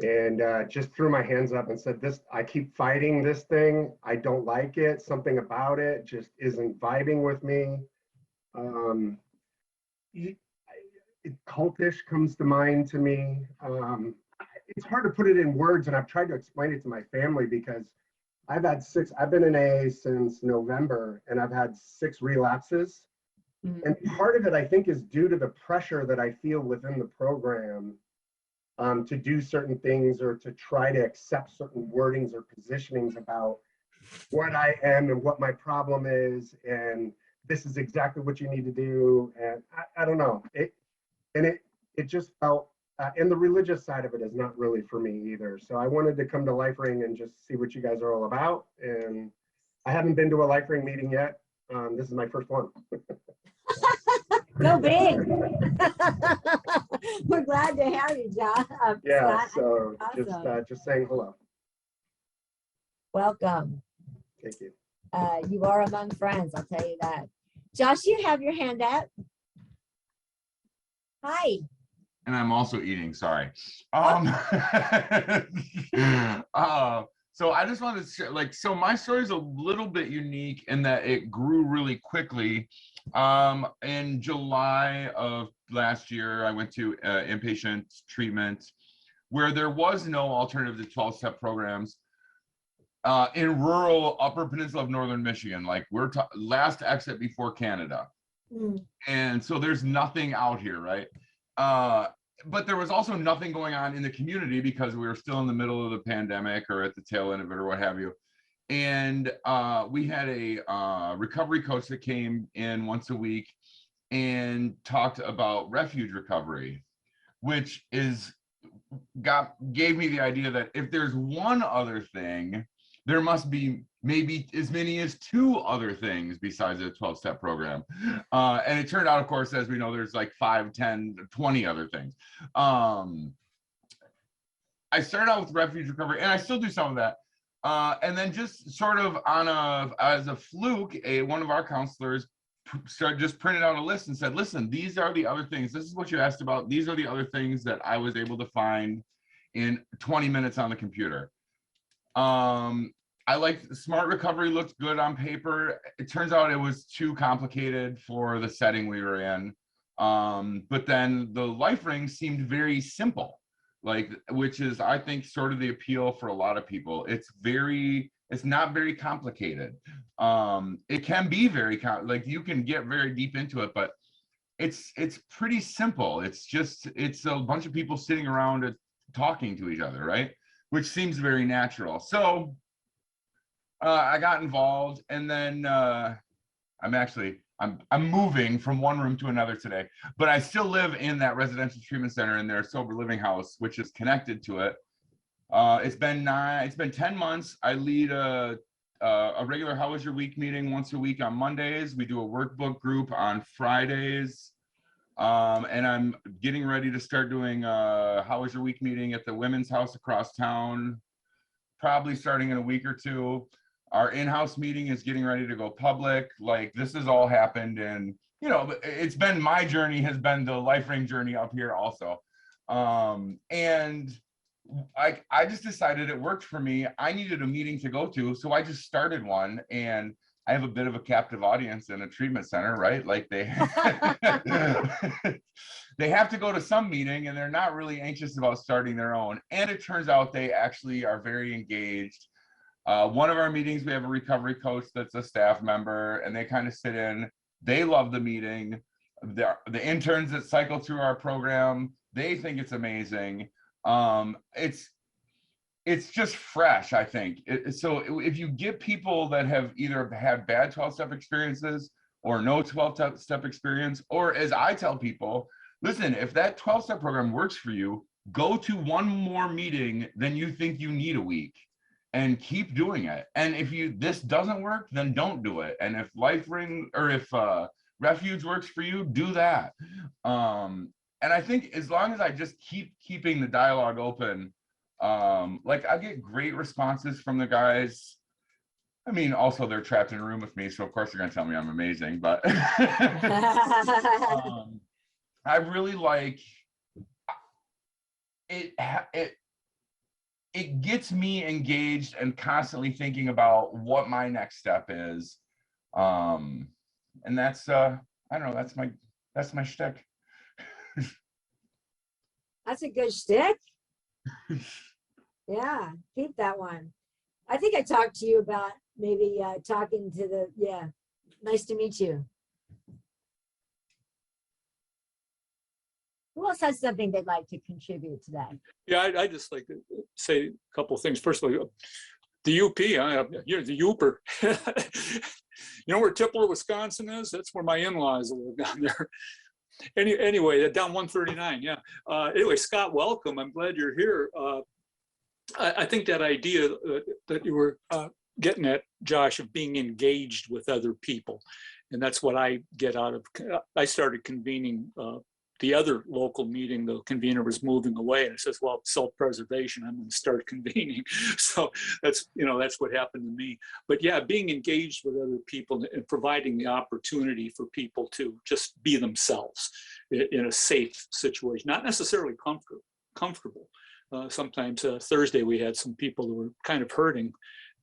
and just threw my hands up and said, I keep fighting this thing. I don't like it. Something about it just isn't vibing with me. Cultish comes to mind to me. It's hard to put it in words, and I've tried to explain it to my family because I've been in AA since November, and I've had 6 relapses. Mm-hmm. And part of it, I think, is due to the pressure that I feel within the program to do certain things, or to try to accept certain wordings or positionings about what I am and what my problem is, and this is exactly what you need to do. And I don't know. It just felt, and the religious side of it is not really for me either. So I wanted to come to LifeRing and just see what you guys are all about. And I haven't been to a LifeRing meeting yet. This is my first one. Go big. We're glad to have you, John. Yeah, Scott. so Awesome. just saying hello. Welcome. Thank you. You are among friends, I'll tell you that. Josh, you have your hand up. Hi. And I'm also eating, sorry. So I just wanted to share, like, so my story is a little bit unique in that it grew really quickly. In July of last year, I went to inpatient treatment where there was no alternative to 12-step programs in rural Upper Peninsula of Northern Michigan. Like we're last exit before Canada. And so there's nothing out here, right? But there was also nothing going on in the community because we were still in the middle of the pandemic or at the tail end of it or what have you. And we had a recovery coach that came in once a week and talked about refuge recovery, which gave me the idea that if there's one other thing, there must be maybe as many as 2 other things besides a 12-step program. And it turned out, of course, as we know, there's like 5, 10, 20 other things. I started out with refuge recovery, and I still do some of that. And then just sort of as a fluke, one of our counselors just printed out a list and said, listen, these are the other things. This is what you asked about. These are the other things that I was able to find in 20 minutes on the computer. I liked Smart Recovery, looked good on paper. It turns out it was too complicated for the setting we were in. But then the LifeRing seemed very simple, which is, I think, sort of the appeal for a lot of people. It's not very complicated. It can be you can get very deep into it, but it's pretty simple. It's a bunch of people sitting around talking to each other, right? Which seems very natural. So I got involved, and then I'm moving from one room to another today, but I still live in that residential treatment center in their sober living house, which is connected to it. It's been 10 months. I lead a regular How Was Your Week meeting once a week on Mondays. We do a workbook group on Fridays. And I'm getting ready to start doing a How Was Your Week meeting at the Women's House across town, probably starting in a week or 2. Our in-house meeting is getting ready to go public. Like, this has all happened, and it's been, my journey has been the LifeRing journey up here also. And I just decided it worked for me. I needed a meeting to go to, so I just started one, and I have a bit of a captive audience in a treatment center, right? Like they have to go to some meeting, and they're not really anxious about starting their own. And it turns out they actually are very engaged. One of our meetings, we have a recovery coach that's a staff member, and they kind of sit in. They love the meeting. The interns that cycle through our program, they think it's amazing. It's just fresh, I think. So if you get people that have either had bad 12-step experiences or no 12-step experience, or as I tell people, listen, if that 12-step program works for you, go to one more meeting than you think you need a week and keep doing it. And if this doesn't work, then don't do it. And if LifeRing or if Refuge works for you, do that. And I think as long as I just keeping the dialogue open, I get great responses from the guys. I mean, also they're trapped in a room with me, so of course they're gonna tell me I'm amazing, but I really like it. It gets me engaged and constantly thinking about what my next step is. And that's I don't know, that's my shtick. That's a good shtick. Yeah, keep that one. I think I talked to you about maybe talking to nice to meet you. Who else has something they'd like to contribute today? Yeah, I'd just like to say a couple of things. First of all, the UP, you're the Uper. You know where Tipler, Wisconsin is? That's where my in-laws live down there. Anyway, down 139, yeah. Anyway, Scott, welcome. I'm glad you're here. I think that idea that you were getting at, Josh, of being engaged with other people, and that's what I get out of, I started convening the other local meeting. The convener was moving away, and it says, well, self-preservation, I'm going to start convening. So that's, you know, that's what happened to me. But yeah, being engaged with other people and providing the opportunity for people to just be themselves in a safe situation, not necessarily comfortable. Sometimes Thursday we had some people who were kind of hurting,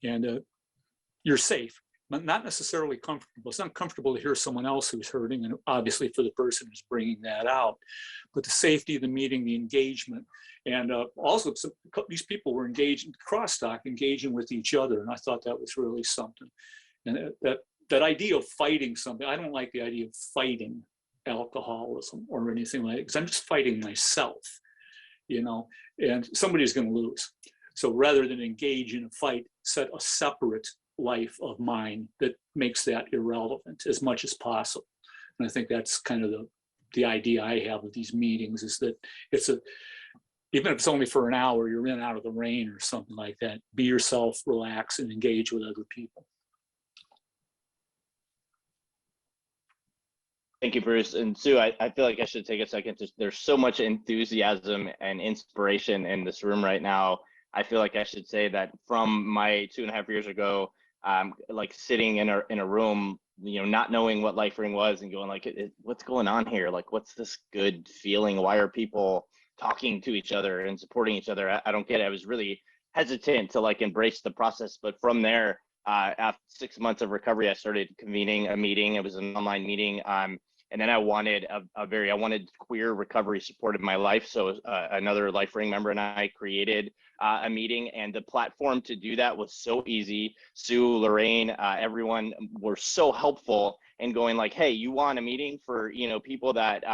and you're safe, but not necessarily comfortable. It's not comfortable to hear someone else who's hurting, and obviously for the person who's bringing that out. But the safety of the meeting, the engagement, and also these people were engaged in crosstalk, engaging with each other, and I thought that was really something. And that idea of fighting something, I don't like the idea of fighting alcoholism or anything like that, because I'm just fighting myself, you know, and somebody's going to lose. So rather than engage in a fight, set a separate life of mine that makes that irrelevant as much as possible. And I think that's kind of the idea I have of these meetings, is that even if it's only for an hour, you're in out of the rain or something like that, be yourself, relax, and engage with other people. Thank you, Bruce. And Sue, I feel like I should take a second there's so much enthusiasm and inspiration in this room right now. I feel like I should say that from my 2.5 years ago, like sitting in a room, you know, not knowing what LifeRing was and going like, what's going on here? Like, what's this good feeling? Why are people talking to each other and supporting each other? I don't get it. I was really hesitant to like embrace the process, but from there, after 6 months of recovery, I started convening a meeting. It was an online meeting. And then I wanted I wanted queer recovery support in my life. So another LifeRing member and I created a meeting, and the platform to do that was so easy. Sue, Lorraine, everyone were so helpful in going like, hey, you want a meeting for, you know, people that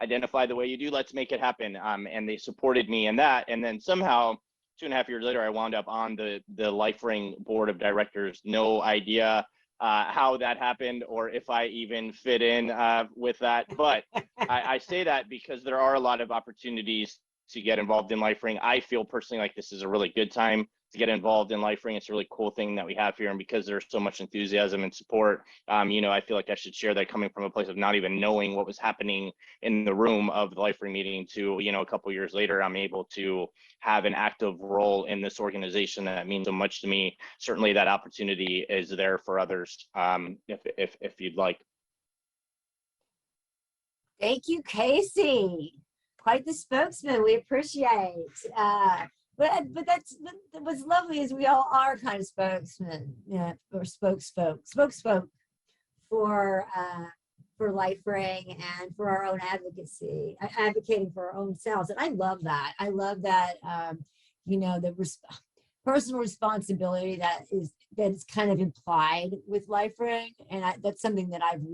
identify the way you do, let's make it happen. And they supported me in that. And then somehow 2.5 years later, I wound up on the LifeRing board of directors. No idea how that happened or if I even fit in with that. But I say that because there are a lot of opportunities to get involved in LifeRing. I feel personally like this is a really good time to get involved in LifeRing. It's a really cool thing that we have here. And because there's so much enthusiasm and support, you know, I feel like I should share that, coming from a place of not even knowing what was happening in the room of the LifeRing meeting to, you know, a couple years later, I'm able to have an active role in this organization that means so much to me. Certainly that opportunity is there for others, if you'd like. Thank you, Casey. Quite the spokesman. We appreciate. But what's lovely is we all are kind of spokesmen, you know, or spoke for LifeRing and for our own advocacy, advocating for our own selves. And I love that. I love that, you know, the personal responsibility that is kind of implied with LifeRing. And that's something that I've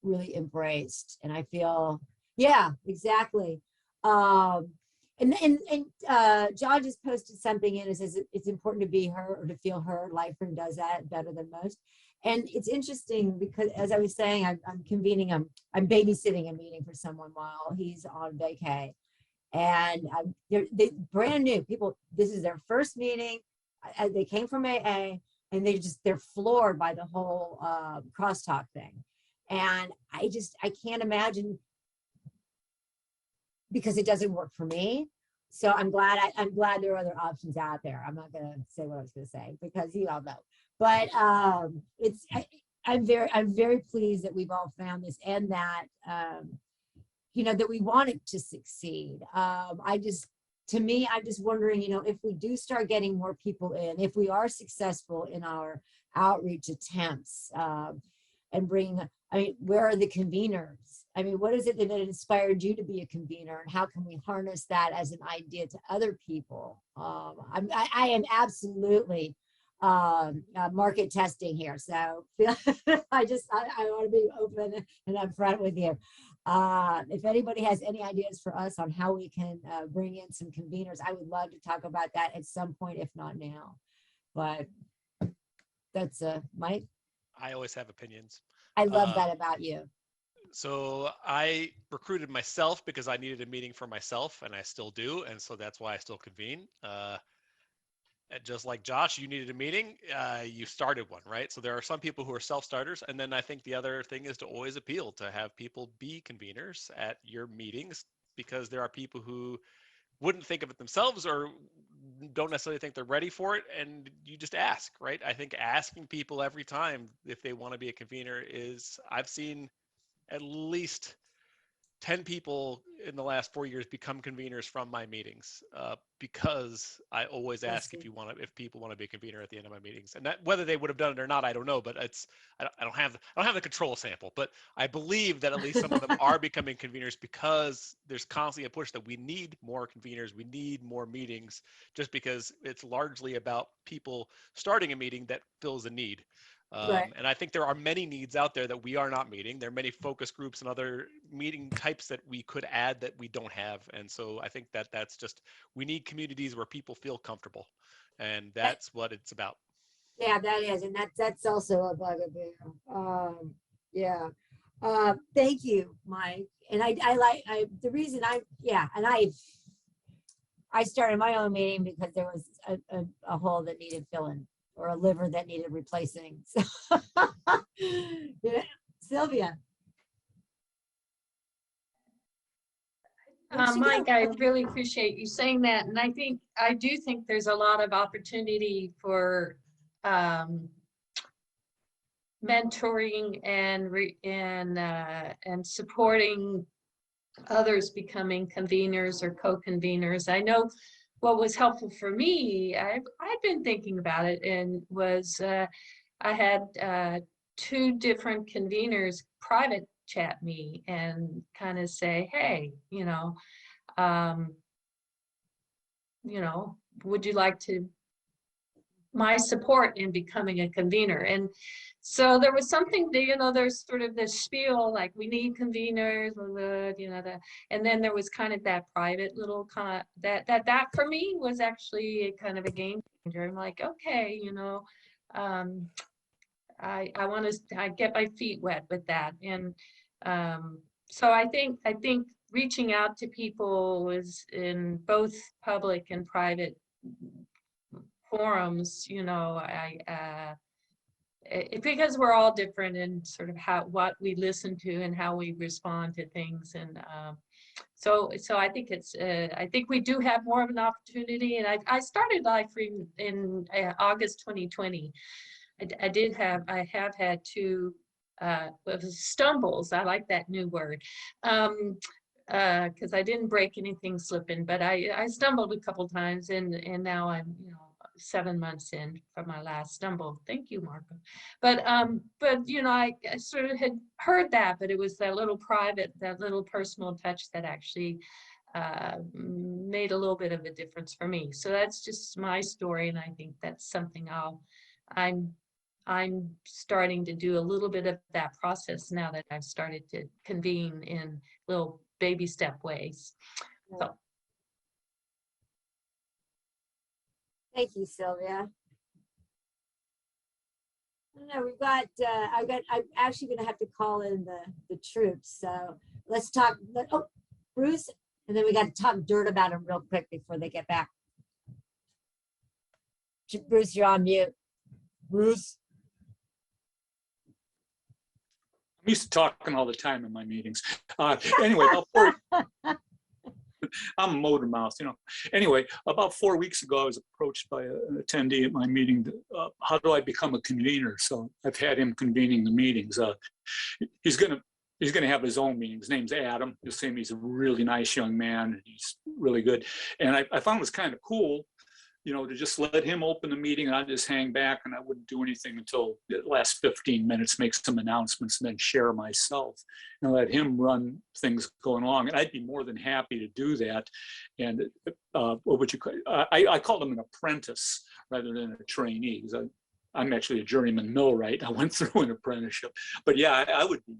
really embraced. And I feel, yeah, exactly. And John just posted something in. It says it's important to be heard or to feel heard. LifeRing does that better than most. And it's interesting because, as I was saying, I'm I'm babysitting a meeting for someone while he's on vacay, and they're brand new people. This is their first meeting. They came from AA, and they're floored by the whole crosstalk thing. And I can't imagine, because it doesn't work for me. So I'm glad there are other options out there. I'm not gonna say what I was gonna say because you all know. But I'm very pleased that we've all found this, and that you know, that we want it to succeed. I'm just wondering, you know, if we do start getting more people in, if we are successful in our outreach attempts, and bring, I mean, where are the conveners? I mean, what is it that inspired you to be a convener, and how can we harness that as an idea to other people? I am absolutely market testing here, so I want to be open and upfront with you. If anybody has any ideas for us on how we can bring in some conveners, I would love to talk about that at some point, if not now. But That's Mike. I always have opinions. I love that about you. So I recruited myself because I needed a meeting for myself, and I still do, and so that's why I still convene. Just like Josh, you needed a meeting, you started one, right? So there are some people who are self-starters, and then I think the other thing is to always appeal to have people be conveners at your meetings, because there are people who wouldn't think of it themselves or don't necessarily think they're ready for it, and you just ask, right? I think asking people every time if they want to be a convener is, I've seen at least 10 people in the last 4 years become conveners from my meetings, because I always ask if people want to be a convener at the end of my meetings, and that whether they would have done it or not, I don't know, but I don't have the control sample, but I believe that at least some of them are becoming conveners, because there's constantly a push that we need more conveners, we need more meetings, just because it's largely about people starting a meeting that fills a need. Right. And I think there are many needs out there that we are not meeting. There are many focus groups and other meeting types that we could add that we don't have. And so I think that that's just, we need communities where people feel comfortable, and that's what it's about. Yeah, that is, and that's also a bugaboo. Yeah. Thank you, Mike. And the reason I started my own meeting because there was a hole that needed filling, or a liver that needed replacing. So, yeah. Sylvia. Mike, I really appreciate you saying that. And I do think there's a lot of opportunity for mentoring and supporting others becoming conveners or co-conveners. I know what was helpful for me, I've been thinking about it, and was I had 2 different conveners private chat me and kind of say, hey, would you like my support in becoming a convener? And so there was something, there's sort of this spiel, like we need conveners, and then there was kind of that private little that for me was actually kind of a game changer. I'm like, okay, I want to get my feet wet with that. And so I think reaching out to people was in both public and private forums, because we're all different in sort of what we listen to and how we respond to things. And so I think I think we do have more of an opportunity. And I started LifeStream in August 2020. I have had 2 stumbles. I like that new word. Because I didn't break anything slipping, but I stumbled a couple times, and now I'm 7 months in from my last stumble. Thank you, Marco. But I sort of had heard that, but it was that little personal touch that actually made a little bit of a difference for me. So that's just my story, and I think that's something I'm starting to do a little bit of that process now that I've started to convene in little baby step ways. So. Thank you, Sylvia. No, we've got, I'm actually going to have to call in the troops. So let's talk, Bruce, and then we got to talk dirt about them real quick before they get back. Bruce, you're on mute. Bruce. I'm used to talking all the time in my meetings. Anyway, I'm a motor mouth, Anyway, about 4 weeks ago, I was approached by an attendee at my meeting. How do I become a convener? So I've had him convening the meetings. He's gonna have his own meeting. His name's Adam. You'll see him. He's a really nice young man, and he's really good. And I found it was kind of cool, to just let him open the meeting, and I'd just hang back, and I wouldn't do anything until the last 15 minutes, make some announcements, and then share myself, and let him run things going along. And I'd be more than happy to do that. And what would you call it? I called him an apprentice rather than a trainee, because I'm actually a journeyman millwright. I went through an apprenticeship. But yeah, I would be,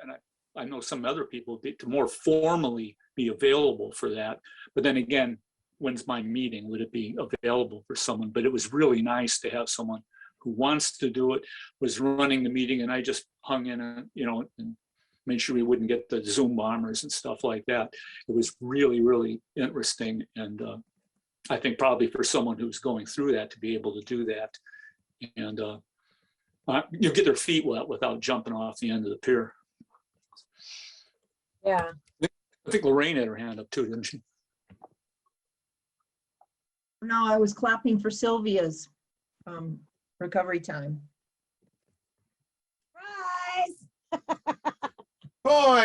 and I know some other people to more formally be available for that. But then again, when's my meeting? Would it be available for someone? But it was really nice to have someone who wants to do it, was running the meeting, and I just hung in, and made sure we wouldn't get the Zoom bombers and stuff like that. It was really, really interesting, and I think probably for someone who's going through that to be able to do that, and you get their feet wet without jumping off the end of the pier. Yeah. I think Lorraine had her hand up too, didn't she? No, I was clapping for Sylvia's recovery time. Surprise! Boy,